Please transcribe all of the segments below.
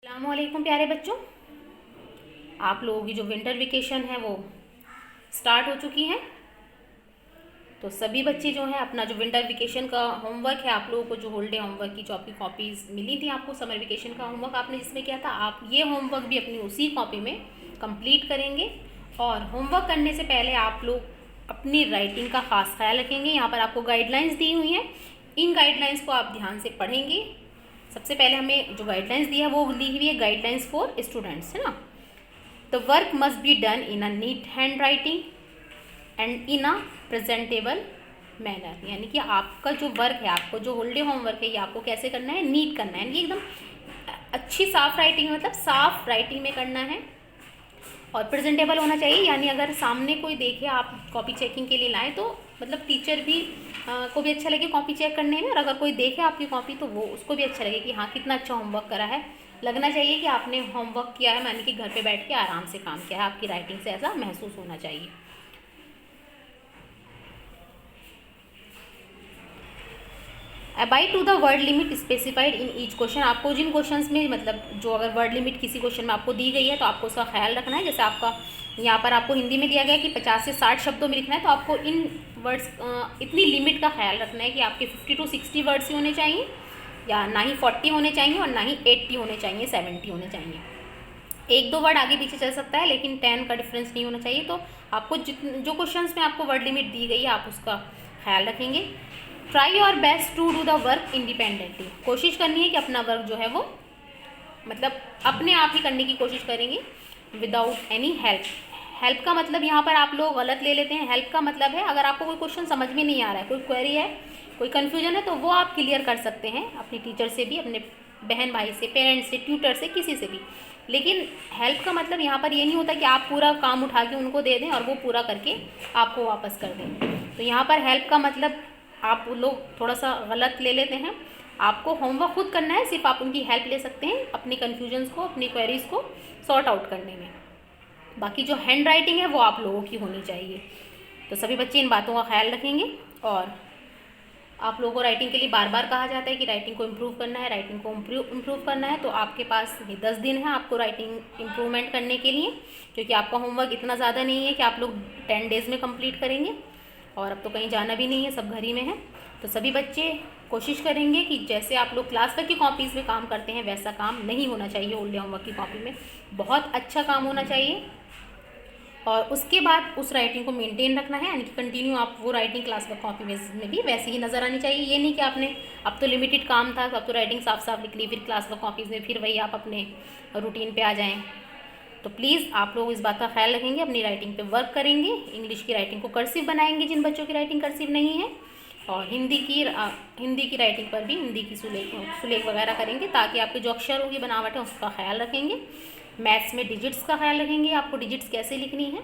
अस्सलामुअलैकुम प्यारे बच्चों, आप लोगों की जो विंटर वेकेशन है वो स्टार्ट हो चुकी है। तो सभी बच्चे जो हैं अपना जो विंटर वेकेशन का होमवर्क है, आप लोगों को जो हॉलीडे होमवर्क की जो आपकी कॉपीज़ मिली थी, आपको समर वेकेशन का होमवर्क आपने जिसमें किया था, आप ये होमवर्क भी अपनी उसी कॉपी में कंप्लीट करेंगे। और होमवर्क करने से पहले आप लोग अपनी राइटिंग का खास ख्याल रखेंगे। यहाँ पर आपको गाइडलाइंस दी हुई हैं, इन गाइडलाइंस को आप ध्यान से पढ़ेंगे। सबसे पहले हमें जो गाइडलाइंस दी है वो ली हुई है गाइडलाइंस फॉर स्टूडेंट्स, है ना। The work must be done in a neat handwriting and in a presentable manner, यानी कि आपका जो वर्क है, आपको जो हॉलीडे होमवर्क है, ये आपको कैसे करना है, नीट करना है, यानी कि एकदम अच्छी साफ राइटिंग में, मतलब साफ राइटिंग में करना है। और प्रेजेंटेबल होना चाहिए, यानी अगर सामने कोई देखे आप कॉपी चेकिंग के लिए लाएँ तो मतलब टीचर भी को भी अच्छा लगे कॉपी चेक करने में, और अगर कोई देखे आपकी कॉपी तो वो उसको भी अच्छा लगे कि हाँ कितना अच्छा होमवर्क करा है। लगना चाहिए कि आपने होमवर्क किया है, यानी कि घर पे बैठ के आराम से काम किया है, आपकी राइटिंग से ऐसा महसूस होना चाहिए। Abide to the word limit specified in each question, आपको जिन क्वेश्चंस में मतलब जो अगर वर्ड लिमिट किसी क्वेश्चन में आपको दी गई है तो आपको उसका ख्याल रखना है। जैसे आपका यहाँ पर आपको हिंदी में दिया गया कि 50 से 60 शब्दों में लिखना है, तो आपको इन वर्ड्स इतनी लिमिट का ख्याल रखना है कि आपके 50 to 60 वर्ड्स ही होने चाहिए, या ना ही 40 होने चाहिए और ना ही 80 होने चाहिए, 70 होने चाहिए। एक दो वर्ड आगे पीछे चल सकता है लेकिन 10 का डिफरेंस नहीं होना चाहिए। तो आपको जो क्वेश्चंस में आपको वर्ड लिमिट दी गई है आप उसका ख्याल रखेंगे। Try your best to do the work independently, कोशिश करनी है कि अपना वर्क जो है वो मतलब अपने आप ही करने की कोशिश करेंगे, विदाउट एनी हेल्प। हेल्प का मतलब यहाँ पर आप लोग गलत ले लेते हैं। हेल्प का मतलब है अगर आपको कोई क्वेश्चन समझ में नहीं आ रहा है, कोई क्वेरी है, कोई कन्फ्यूजन है, तो वो आप क्लियर कर सकते हैं अपनी टीचर से भी, अपने बहन भाई से, पेरेंट्स से, ट्यूटर से, किसी से भी। लेकिन हेल्प का मतलब यहाँ पर ये नहीं होता कि आप पूरा काम उठा के उनको दे दें और वो पूरा करके आपको वापस कर दें। तो यहाँ पर हेल्प का मतलब आप लोग थोड़ा सा गलत ले लेते हैं। आपको होमवर्क खुद करना है, सिर्फ आप उनकी हेल्प ले सकते हैं अपनी कन्फ्यूजन्स को, अपनी क्वेरीज को सॉर्ट आउट करने में। बाकी जो हैंड राइटिंग है वो आप लोगों की होनी चाहिए। तो सभी बच्चे इन बातों का ख्याल रखेंगे। और आप लोगों को राइटिंग के लिए बार बार कहा जाता है कि राइटिंग को इम्प्रूव करना है, राइटिंग को इम्प्रूव करना है। तो आपके पास ये 10 दिन है आपको राइटिंग इम्प्रूवमेंट करने के लिए, क्योंकि आपका होमवर्क इतना ज़्यादा नहीं है कि आप लोग 10 डेज़ में कंप्लीट करेंगे। और अब तो कहीं जाना भी नहीं है, सब घर ही में है। तो सभी बच्चे कोशिश करेंगे कि जैसे आप लोग क्लास वर्क की कॉपीज़ में काम करते हैं वैसा काम नहीं होना चाहिए। हॉलीडे होमवर्क की कॉपी में बहुत अच्छा काम होना चाहिए, और उसके बाद उस राइटिंग को मेंटेन रखना है, यानी कि कंटिन्यू आप वो राइटिंग क्लास वर्क कॉपी में भी वैसे ही नज़र आनी चाहिए। ये नहीं कि आपने अब तो लिमिटेड काम था तो अब तो राइटिंग साफ साफ लिख ली, फिर क्लास वर्क कॉपीज़ में फिर वही आप अपने रूटीन पे आ जाएं। तो प्लीज़ आप लोग इस बात का ख्याल रखेंगे, अपनी राइटिंग पे वर्क करेंगे, इंग्लिश की राइटिंग को कर्सिव बनाएंगे जिन बच्चों की राइटिंग कर्सिव नहीं है, और हिंदी की राइटिंग पर भी हिंदी की सुलेख वगैरह करेंगे, ताकि आपके जो अक्षरों की बनावट है उसका ख्याल रखेंगे। मैथ्स में डिजिट्स का ख्याल रखेंगे, आपको डिजिट्स कैसे लिखनी है।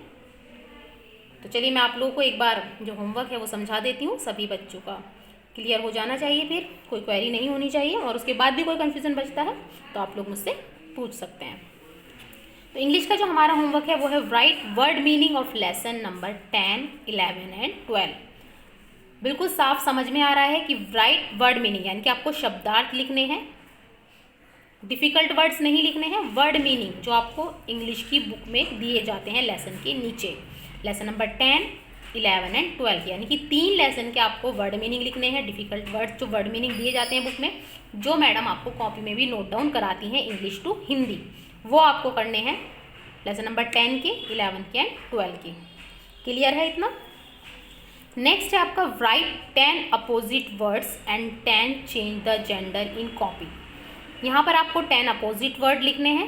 तो चलिए मैं आप लोगों को एक बार जो होमवर्क है वो समझा देती हूँ, सभी बच्चों का क्लियर हो जाना चाहिए, फिर कोई क्वेरी नहीं होनी चाहिए। और उसके बाद भी कोई कन्फ्यूज़न बचता है तो आप लोग मुझसे पूछ सकते हैं। तो इंग्लिश का जो हमारा होमवर्क है वो है right word meaning of lesson number 10, 11 and 12। बिल्कुल साफ समझ में आ रहा है कि राइट वर्ड मीनिंग, यानी कि आपको शब्दार्थ लिखने हैं, डिफ़िकल्ट वर्ड्स नहीं लिखने हैं। वर्ड मीनिंग जो आपको इंग्लिश की बुक में दिए जाते हैं लेसन के नीचे, लेसन नंबर 10, 11 एंड 12, यानी कि 3 लेसन के आपको वर्ड मीनिंग लिखने हैं। डिफ़िकल्ट वर्ड्स जो वर्ड मीनिंग दिए जाते हैं बुक में, जो मैडम आपको कॉपी में भी नोट डाउन कराती हैं इंग्लिश टू हिंदी, वो आपको करने हैं लेसन नंबर 10 के, 11 के एंड 12 के। क्लियर है इतना? नेक्स्ट है आपका right 10 opposite words and 10 change the gender in copy. यहाँ पर आपको 10 अपोजिट वर्ड लिखने हैं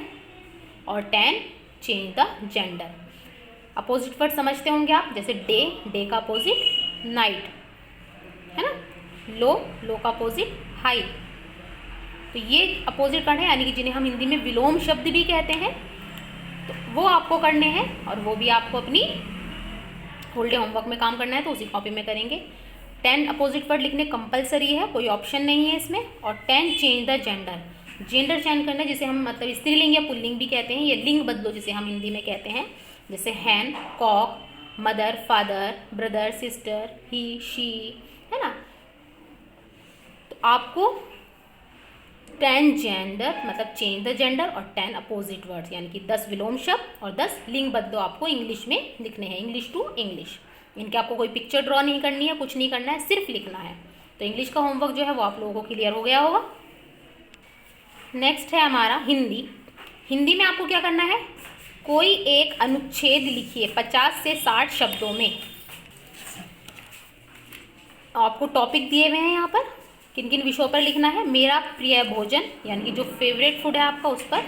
और 10 change the gender. Opposite word समझते होंगे आप, जैसे डे, डे का अपोजिट नाइट, है ना। लो, लो का अपोजिट हाई। तो ये अपोजिट वर्ड है, यानी कि जिन्हें हम हिंदी में विलोम शब्द भी कहते हैं, तो वो आपको करने हैं, और वो भी आपको अपनी हॉलीडे होमवर्क में काम करना है तो उसी कॉपी में करेंगे। 10 अपोजिट वर्ड लिखने कंपलसरी है, कोई ऑप्शन नहीं है इसमें। और 10 change the gender, gender change करना जिसे हम मतलब स्त्रीलिंग या पुल्लिंग भी कहते हैं, ये लिंग बदलो जिसे हम हिंदी में कहते हैं, जैसे hen, cock, mother, father, brother, sister, he, she, है ना। तो आपको 10 जेंडर मतलब चेंज द जेंडर, और 10 अपोजिट वर्ड्स यानी कि 10 विलोम शब्द और 10 लिंग बदलो आपको इंग्लिश में लिखने हैं, इंग्लिश टू इंग्लिश। इनके आपको कोई पिक्चर ड्रॉ नहीं करनी है, कुछ नहीं करना है, सिर्फ लिखना है। तो इंग्लिश का होमवर्क जो है वो आप लोगों को क्लियर हो गया होगा। नेक्स्ट है हमारा हिंदी। हिंदी में आपको क्या करना है, कोई एक अनुच्छेद लिखिए 50 से 60 शब्दों में। आपको टॉपिक दिए हुए हैं यहाँ पर, किन किन विषयों पर लिखना है। मेरा प्रिय भोजन यानी कि जो फेवरेट फूड है आपका उस पर,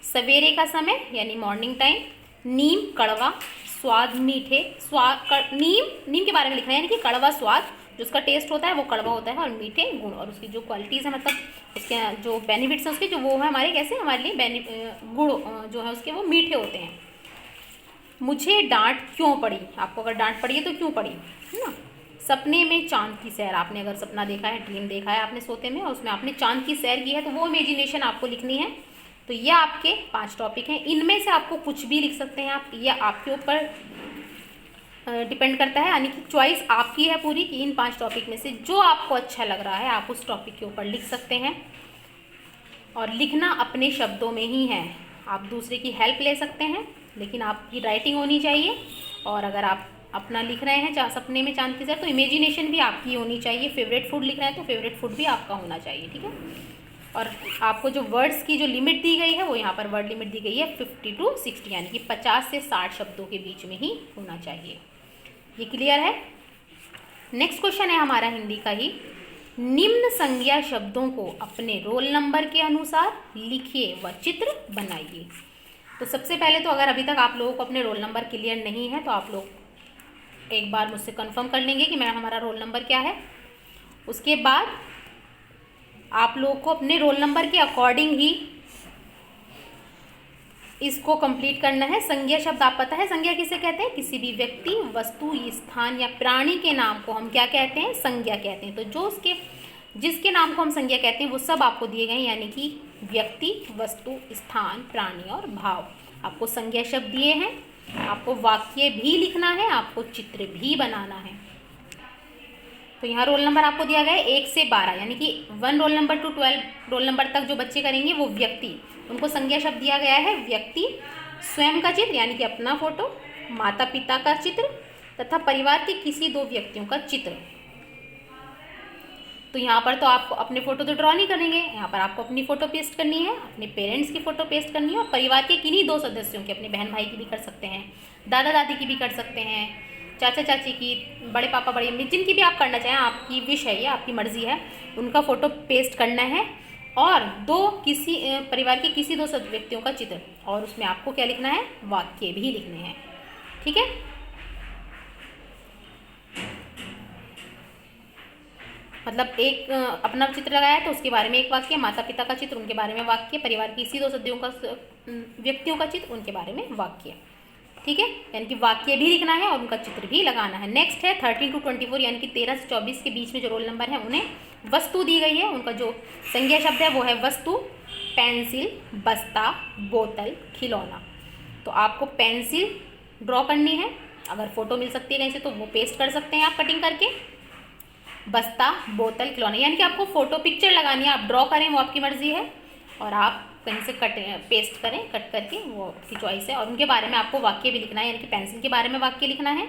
सवेरे का समय यानी मॉर्निंग टाइम, नीम कड़वा, स्वाद मीठे, नीम के बारे में लिखना है यानी कि कड़वा स्वाद, जो उसका टेस्ट होता है वो कड़वा होता है, और मीठे गुण और उसकी जो क्वालिटीज़ है मतलब उसके जो बेनिफिट्स हैं उसके जो वो है हमारे कैसे हमारे लिए गुण जो है उसके वो मीठे होते हैं। मुझे डांट क्यों पड़ी, आपको अगर डांट पड़ी है तो क्यों पड़ी, है ना। सपने में चांद की सैर, आपने अगर सपना देखा है, ड्रीम देखा है आपने सोते में और उसमें आपने चांद की सैर की है तो वो इमेजिनेशन आपको लिखनी है। तो ये आपके 5 टॉपिक हैं, इनमें से आपको कुछ भी लिख सकते हैं आप, यह आपके ऊपर डिपेंड करता है, यानी कि चॉइस आपकी है पूरी कि इन 5 टॉपिक में से जो आपको अच्छा लग रहा है आप उस टॉपिक के ऊपर लिख सकते हैं। और लिखना अपने शब्दों में ही है, आप दूसरे की हेल्प ले सकते हैं लेकिन आपकी राइटिंग होनी चाहिए। और अगर आप अपना लिख रहे हैं सपने में चांद की सैर तो इमेजिनेशन भी आपकी होनी चाहिए। फेवरेट फूड लिख रहे हैं तो फेवरेट फूड भी आपका होना चाहिए, ठीक है। और आपको जो वर्ड्स की जो लिमिट दी गई है वो यहाँ पर वर्ड लिमिट दी गई है 50 to 60 यानी कि 50 से 60 शब्दों के बीच में ही होना चाहिए। ये क्लियर है। नेक्स्ट क्वेश्चन है हमारा हिंदी का ही, निम्न संज्ञा शब्दों को अपने रोल नंबर के अनुसार लिखिए व चित्र बनाइए। तो सबसे पहले तो अगर अभी तक आप लोगों को अपने रोल नंबर क्लियर नहीं है तो आप लोग एक बार मुझसे कंफर्म कर लेंगे कि हमारा रोल नंबर क्या है। उसके बाद आप लोगों को अपने रोल नंबर के अकॉर्डिंग ही इसको कंप्लीट करना है। संज्ञा शब्द आप पता है संज्ञा किसे कहते हैं, किसी भी व्यक्ति, वस्तु, स्थान या प्राणी के नाम को हम क्या कहते हैं, संज्ञा कहते हैं। तो जो उसके जिसके नाम को हम संज्ञा कहते हैं वो सब आपको दिए गए यानी कि व्यक्ति, वस्तु, स्थान, प्राणी और भाव, आपको संज्ञा शब्द दिए हैं। आपको वाक्य भी लिखना है, आपको चित्र भी बनाना है। तो यहाँ रोल नंबर आपको दिया गया है 1 से 12 यानी कि 1 roll number two 12 roll number तक जो बच्चे करेंगे वो व्यक्ति, उनको संज्ञा शब्द दिया गया है व्यक्ति, स्वयं का चित्र यानी कि अपना फोटो, माता पिता का चित्र तथा परिवार के किसी 2 व्यक्तियों का चित्र। तो यहाँ पर तो आप अपने फोटो तो ड्रॉ नहीं करेंगे, यहाँ पर आपको अपनी फ़ोटो पेस्ट करनी है, अपने पेरेंट्स की फ़ोटो पेस्ट करनी है और परिवार के किन्हीं 2 सदस्यों की, अपने बहन भाई की भी कर सकते हैं, दादा दादी की भी कर सकते हैं, चाचा चाची की, बड़े पापा बड़ी मम्मी, जिनकी भी आप करना चाहें, आपकी विश है, ये आपकी मर्ज़ी है, उनका फ़ोटो पेस्ट करना है। और परिवार के किसी 2 व्यक्तियों का चित्र, और उसमें आपको क्या लिखना है, वाक्य भी लिखने हैं, ठीक है। मतलब एक अपना चित्र लगाया तो उसके बारे में एक वाक्य, माता पिता का चित्र उनके बारे में वाक्य, परिवार के किसी 2 व्यक्तियों का चित्र उनके बारे में वाक्य, ठीक है। यानी कि वाक्य भी लिखना है और उनका चित्र भी लगाना है। नेक्स्ट है 13 to 24 यानी कि 13 से 24 के बीच में जो रोल नंबर है उन्हें वस्तु दी गई है, उनका जो संज्ञा शब्द है वो है वस्तु, पेंसिल, बस्ता, बोतल, खिलौना। तो आपको पेंसिल ड्रॉ करनी है, अगर फोटो मिल सकती है कहीं से तो वो पेस्ट कर सकते हैं आप कटिंग करके। बस्ता, बोतल, खिलौना यानी कि आपको फोटो पिक्चर लगानी है, आप ड्रॉ करें वो आपकी मर्जी है, और आप कहीं से पेस्ट करें, कट करके वो आपकी चॉइस है। और उनके बारे में आपको वाक्य भी लिखना है, यानी कि पेंसिल के बारे में वाक्य लिखना है,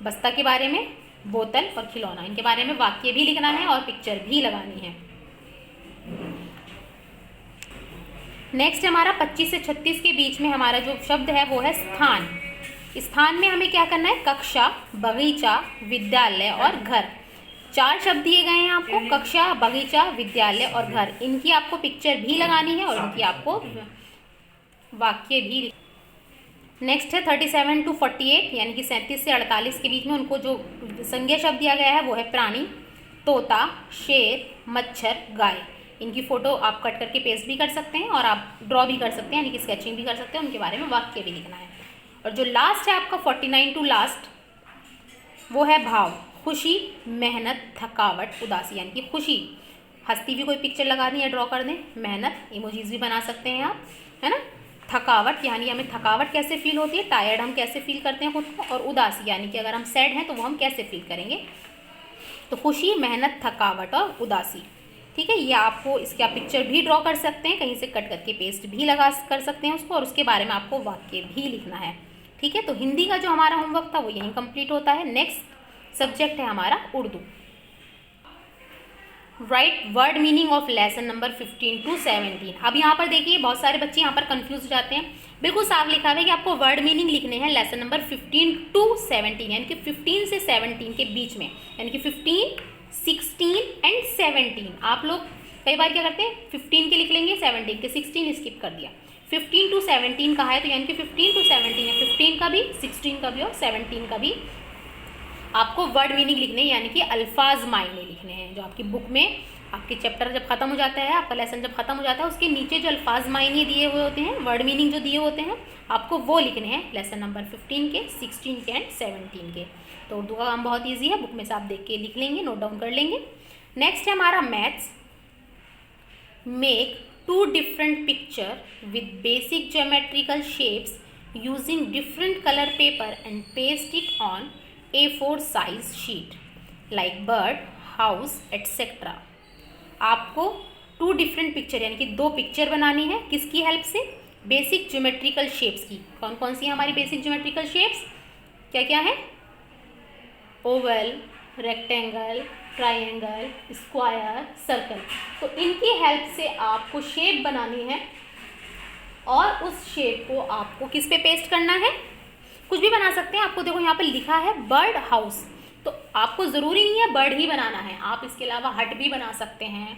बस्ता के बारे में, बोतल और खिलौना इनके बारे में वाक्य भी लिखना है और पिक्चर भी लगानी है। नेक्स्ट हमारा 25 से 36 के बीच में हमारा जो शब्द है वो है स्थान। स्थान में हमें क्या करना है, कक्षा, बगीचा, विद्यालय और घर। 4 शब्द दिए गए हैं आपको, कक्षा, बगीचा, विद्यालय और घर। इनकी आपको पिक्चर भी लगानी है और इनकी आपको वाक्य भी। नेक्स्ट है 37 to 48 यानी कि 37 से 48 के बीच में उनको जो संज्ञा शब्द दिया गया है वो है प्राणी, तोता, शेर, मच्छर, गाय। इनकी फ़ोटो आप कट करके पेस्ट भी कर सकते हैं और आप ड्रॉ भी कर सकते हैं, यानी कि स्केचिंग भी कर सकते हैं, उनके बारे में वाक्य भी लिखना है। और जो लास्ट है आपका 49 to लास्ट वो है भाव, खुशी, मेहनत, थकावट, उदासी। यानी कि खुशी, हंसती हुई कोई पिक्चर लगा दें या ड्रॉ कर दें, मेहनत, इमोजीज भी बना सकते हैं आप, है ना। थकावट यानी हमें थकावट कैसे फील होती है, टायर्ड हम कैसे फील करते हैं खुद को। और उदासी यानी कि अगर हम सैड हैं तो वो हम कैसे फील करेंगे। तो खुशी, मेहनत, थकावट और उदासी, ठीक है, ये आपको इसकी आप पिक्चर भी ड्रॉ कर सकते हैं, कहीं से कट करके पेस्ट भी लगा कर सकते हैं उसको, और उसके बारे में आपको वाक्य भी लिखना है। ठीक है, तो हिंदी का जो हमारा होमवर्क था वो यहीं कंप्लीट होता है। नेक्स्ट सब्जेक्ट है हमारा Urdu. Right word meaning of lesson number 15 to 17। अब यहाँ पर देखिए बहुत सारे बच्चे यहाँ पर कंफ्यूज हो जाते हैं। बिल्कुल साफ लिखा हुआ है कि आपको वर्ड मीनिंग लिखने हैं लेसन नंबर 15 to 17, यानी कि 15 से 17 के बीच में, यानी कि 15, 16 एंड 17। आप लोग कई बार क्या करते हैं 15 के लिख लेंगे, 17 के, 16 स्किप कर दिया। 15 to 17 कहा है तो यानी कि 15 to 17 है, 15 का भी, 16 का भी और 17 का भी आपको वर्ड मीनिंग लिखने हैं, यानी कि अल्फाज मायने लिखने हैं। जो आपकी बुक में आपके चैप्टर जब खत्म हो जाता है, आपका लेसन जब खत्म हो जाता है, उसके नीचे जो अल्फाज मायने दिए हुए होते हैं, वर्ड मीनिंग जो दिए होते हैं, आपको वो लिखने हैं लेसन नंबर 15 के, 16 के एंड 17 के। तो उर्दू का काम बहुत ईजी है, बुक में से आप देख के लिख लेंगे, नोट डाउन कर लेंगे। नेक्स्ट है हमारा maths. Make 2 different picture with basic geometrical shapes using different color paper and paste it on A4 size sheet like bird, house, etc. आपको 2 different पिक्चर यानी कि 2 पिक्चर बनानी है, किसकी हेल्प से? बेसिक ज्योमेट्रिकल शेप्स की। कौन कौन सी है हमारी बेसिक ज्योमेट्रिकल शेप्स? क्या क्या है? Oval, rectangle, triangle, square, circle. तो इनकी हेल्प से आपको शेप बनानी है और उस शेप को आपको किस पे पेस्ट करना है? कुछ भी बना सकते हैं। आपको देखो यहाँ पे लिखा है बर्ड हाउस, तो आपको ज़रूरी नहीं है बर्ड ही बनाना है, आप इसके अलावा हट भी बना सकते हैं,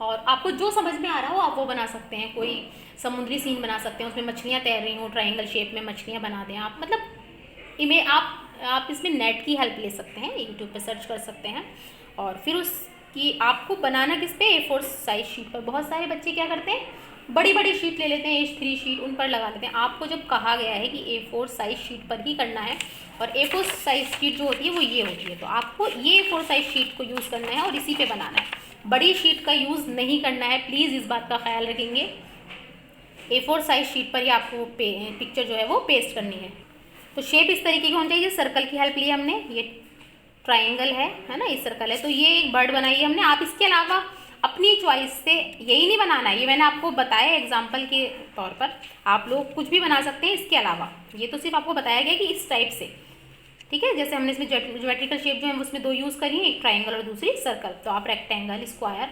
और आपको जो समझ में आ रहा हो आप वो बना सकते हैं। कोई समुद्री सीन बना सकते हैं, उसमें मछलियाँ तैर रही हों, ट्राइंगल शेप में मछलियाँ बना दें आप, मतलब इमेज आप इसमें नेट की हेल्प ले सकते हैं, यूट्यूब पे सर्च कर सकते हैं। और फिर उसकी आपको बनाना किस पे? A4 साइज शीट पर। बहुत सारे बच्चे क्या करते हैं बड़ी बड़ी शीट ले लेते हैं, A3 शीट, उन पर लगा लेते हैं। आपको जब कहा गया है कि A4 साइज शीट पर ही करना है, और A4 साइज शीट जो होती है वो ये होती है, तो आपको ये A4 साइज शीट को यूज़ करना है और इसी पे बनाना है, बड़ी शीट का यूज़ नहीं करना है। प्लीज़ इस बात का ख्याल रखेंगे, A4 साइज शीट पर ही आपको पिक्चर जो है वो पेस्ट करनी है। तो शेप इस तरीके की होनी चाहिए। सर्कल की हेल्प ली हमने, ये ट्राइंगल है ना, ये सर्कल है, तो ये एक बर्ड बनाई है हमने। आप इसके अलावा अपनी चॉइस से यही नहीं बनाना है, ये मैंने आपको बताया एग्जाम्पल के तौर पर, आप लोग कुछ भी बना सकते हैं इसके अलावा। ये तो सिर्फ आपको बताया गया कि इस टाइप से, ठीक है। जैसे हमने इसमें ज्योमेट्रिकल शेप जो है उसमें 2 यूज़ करी है, एक ट्राइंगल और दूसरी सर्कल। तो आप रेक्टेंगल, स्क्वायर,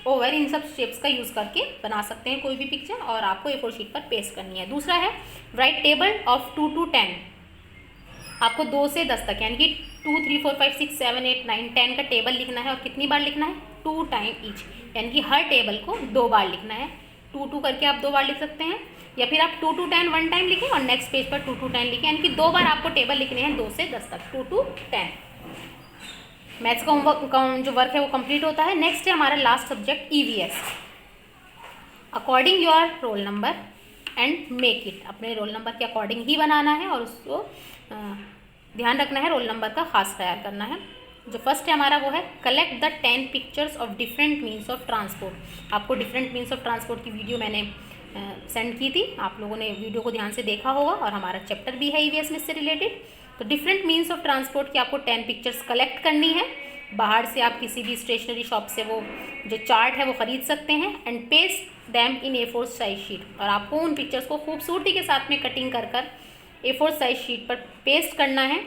ओवल, इन सब शेप्स का यूज़ करके बना सकते हैं कोई भी पिक्चर, और आपको A4 शीट पर पेस्ट करनी है। दूसरा है राइट टेबल ऑफ 2 to 10। आपको 2 से 10 तक, यानी कि 2, 3, 4, 5, 6, 7, 8, 9, 10 का टेबल लिखना है, और कितनी बार लिखना है? 2 टाइम ईच, यानी कि हर टेबल को 2 बार लिखना है। 2 करके आप 2 बार लिख सकते हैं, या फिर आप 2 to 10 1 टाइम लिखें और नेक्स्ट पेज पर 2 to 10 लिखें, यानी कि 2 बार आपको टेबल लिखने हैं 2 से 10 तक, 2 to 10। मैथ्स का होमवर्क जो वर्क है वो कंप्लीट होता है। नेक्स्ट है हमारा last subject EVS। According your roll number and make it. अपने रोल नंबर के अकॉर्डिंग ही बनाना है, और उसको ध्यान रखना है, रोल नंबर का खास ख्याल करना है। जो फर्स्ट है हमारा वो है collect the 10 pictures of different means of transport. आपको डिफरेंट मीन्स ऑफ ट्रांसपोर्ट की वीडियो मैंने सेंड की थी, आप लोगों ने वीडियो को ध्यान से देखा होगा, और हमारा चैप्टर भी है EVS में इससे रिलेटेड। तो डिफरेंट मीन्स ऑफ ट्रांसपोर्ट की आपको 10 पिक्चर्स कलेक्ट करनी है। बाहर से आप किसी भी स्टेशनरी शॉप से वो जो चार्ट है वो ख़रीद सकते हैं, and paste them in A4 size sheet. और आपको उन पिक्चर्स को खूबसूरती के साथ में कटिंग कर A4 साइज शीट पर पेस्ट करना है,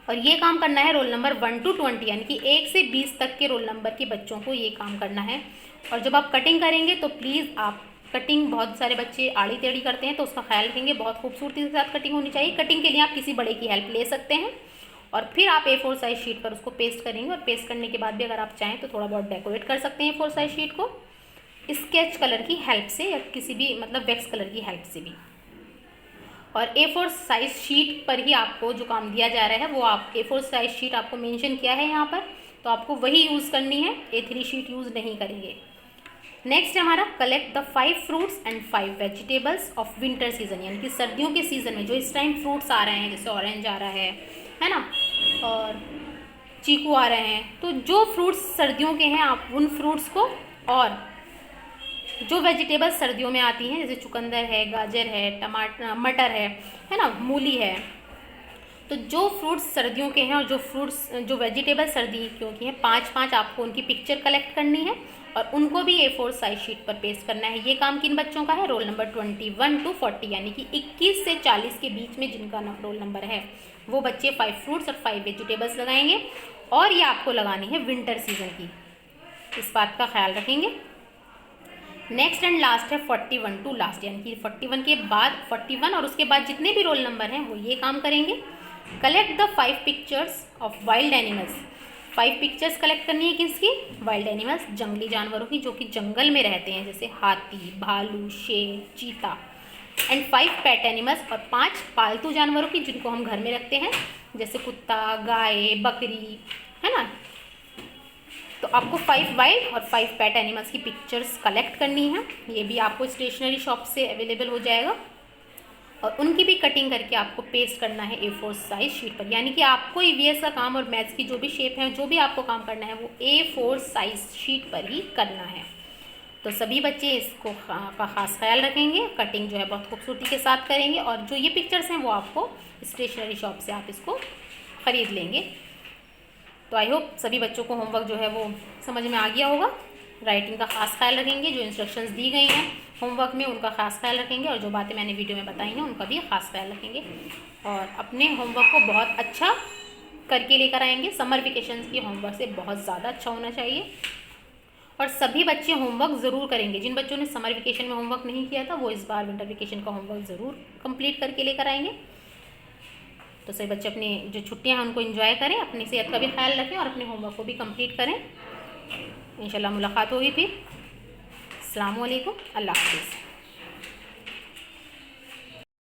और ये काम करना है रोल नंबर 1 to 20, यानी कि 1 से 20 तक के रोल नंबर के बच्चों को ये काम करना है। और जब आप कटिंग करेंगे तो प्लीज़ आप कटिंग, बहुत सारे बच्चे आड़ी टेढ़ी करते हैं तो उसका ख्याल रखेंगे, बहुत खूबसूरती के साथ कटिंग होनी चाहिए। कटिंग के लिए आप किसी बड़े की हेल्प ले सकते हैं, और फिर आप A4 साइज शीट पर उसको पेस्ट करेंगे, और पेस्ट करने के बाद भी अगर आप चाहें तो थोड़ा बहुत डेकोरेट कर सकते हैं A4 साइज शीट को स्केच कलर की हेल्प से, या किसी भी मतलब वैक्स कलर की हेल्प से भी। और A4 साइज शीट पर ही आपको जो काम दिया जा रहा है वो आप A4 साइज शीट आपको मेंशन किया है यहाँ पर, तो आपको वही यूज़ करनी है, A3 शीट यूज़ नहीं करेंगे। नेक्स्ट है हमारा collect the 5 fruits and 5 vegetables of winter season, यानी कि सर्दियों के सीज़न में जो इस टाइम फ्रूट्स आ रहे हैं, जैसे ऑरेंज आ रहा है ना, और चीकू आ रहे हैं, तो जो फ्रूट्स सर्दियों के हैं आप उन फ्रूट्स को, और जो वेजिटेबल्स सर्दियों में आती हैं जैसे चुकंदर है, गाजर है, टमाटर, मटर है ना, मूली है, तो जो फ्रूट्स सर्दियों के हैं और जो वेजिटेबल्स सर्दियों की हैं 5-5 आपको उनकी पिक्चर कलेक्ट करनी है, और उनको भी A4 साइज शीट पर पेस्ट करना है। ये काम किन बच्चों का है? रोल नंबर 21 to 40 यानी कि 21 से 40 के बीच में जिनका रोल नंबर है वो बच्चे 5 फ्रूट्स और 5 वेजिटेबल्स लगाएंगे। और ये आपको लगानी है विंटर सीजन की, इस बात का ख्याल रखेंगे। नेक्स्ट एंड लास्ट है 41 टू लास्ट, यानी कि 41 के बाद 41 और उसके बाद जितने भी रोल नंबर हैं वो ये काम करेंगे। Collect the 5 pictures of wild animals. 5 pictures collect करनी है किसकी? वाइल्ड एनिमल्स, जंगली जानवरों की जो कि जंगल में रहते हैं, जैसे हाथी, भालू, शेर, चीता। एंड 5 पेट एनिमल्स, और 5 पालतू जानवरों की जिनको हम घर में रखते हैं, जैसे कुत्ता, गाय, बकरी, है ना। तो आपको 5 वाइल्ड और 5 पेट एनिमल्स की पिक्चर्स कलेक्ट करनी है। ये भी आपको स्टेशनरी शॉप से अवेलेबल हो जाएगा और उनकी भी कटिंग करके आपको पेस्ट करना है A4 साइज शीट पर। यानी कि आपको EVS का काम और मैथ्स की जो भी शेप है, जो भी आपको काम करना है वो A4 साइज शीट पर ही करना है। तो सभी बच्चे इसको का खास ख्याल रखेंगे, कटिंग जो है बहुत खूबसूरती के साथ करेंगे और जो ये पिक्चर्स हैं वो आपको स्टेशनरी शॉप से आप इसको ख़रीद लेंगे। तो आई होप सभी बच्चों को होमवर्क जो है वो समझ में आ गया होगा। राइटिंग का खास ख्याल रखेंगे, जो इंस्ट्रक्शंस दी गई हैं होमवर्क में उनका खास ख्याल रखेंगे और जो बातें मैंने वीडियो में बताई हैं उनका भी खास ख्याल रखेंगे और अपने होमवर्क को बहुत अच्छा करके लेकर आएंगे। समर वेकेशन की होमवर्क से बहुत ज़्यादा अच्छा होना चाहिए और सभी बच्चे होमवर्क ज़रूर करेंगे। जिन बच्चों ने समर वेकेशन में होमवर्क नहीं किया था वो इस बार विंटर वेकेशन का होमवर्क ज़रूर कंप्लीट करके लेकर आएंगे। तो सभी बच्चे अपनी जो छुट्टियां हैं उनको एंजॉय करें, अपनी सेहत का भी ख्याल रखें और अपने होमवर्क को भी कंप्लीट करें। इंशाल्लाह मुलाकात होगी फिर। अस्सलाम वालेकुम, अल्लाह हाफ़िज़।